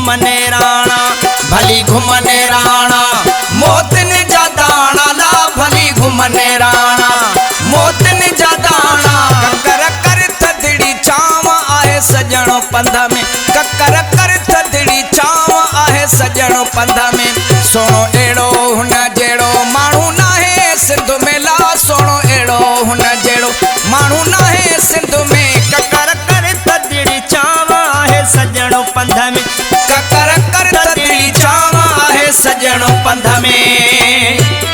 घुमने राणा भली घुमने राणा मोतन जा दाना ला भली घुमने राणा मोतन जा दाना ककर कर थदड़ी छाव आहे सजणो पंध में ककर कर थदड़ी छाव आहे सजणो पंध में सोनो एड़ो हुन जेड़ो माण्हू नाहे सिंध में ला सोनो एड़ो हुन जेड़ो माण्हू नाहे सिंध में ककर कर थदड़ी छाव आहे सजणो पंध में ककर कर थदड़ी छाव आहे सजणो पंध में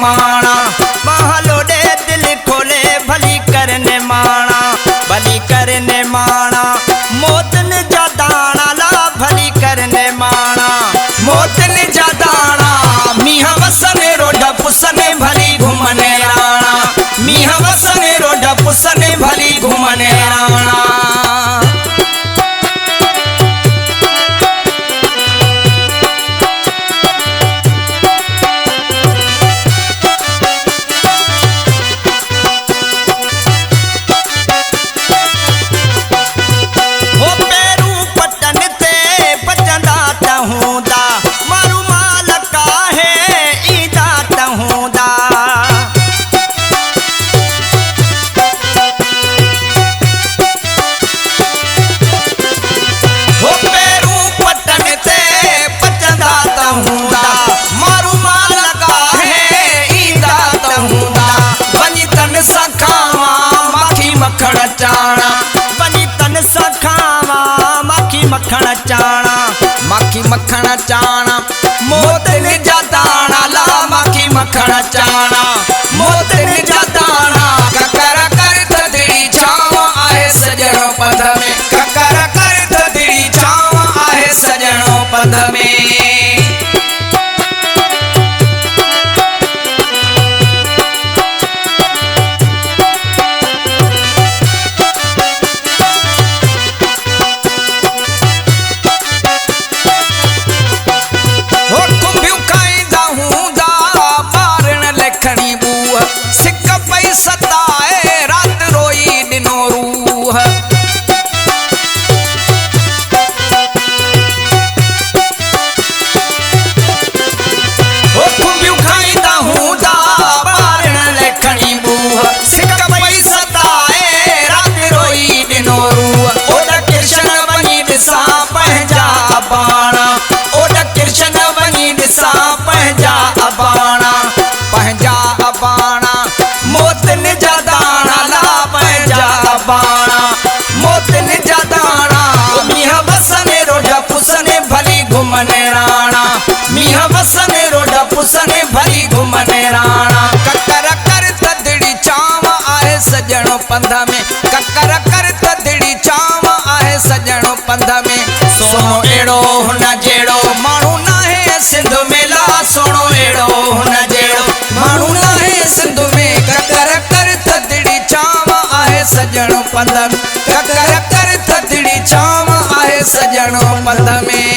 माणा महलो दे दिल खोले भली करने माणा भली करने माणा मोतन जा दाना ला भली करने माणा मोतन जा दाना मीहा वसने रोड पुसने भली घुमने राणा मीहा वसने रोड पुसने भली घुमने राणा मखण चाणा माखी मखण चाणा मोतन जा दाना ला माखी मखण चाणा मोतन जा दाना ककर कर थदड़ी छाव आहे सजणो पंध में ककर कर थदड़ी छाव आहे सजणो पंध में घुमने राणा मीहा वसने रोड पुसने भली घुमने राणा ककर कर थदड़ी छाव आहे सजणो पंध में ककर कर थदड़ी छाव आहे सजणो पंध में सोनो एड़ो हुन जेड़ो माण्हू नाहे सिंध में ला सोनो एड़ो हुन जेड़ो माण्हू नाहे सिंध में ककर कर थदड़ी छाव आहे सजणो पंध में ककर कर थदड़ी छाव आहे सजणो पंध में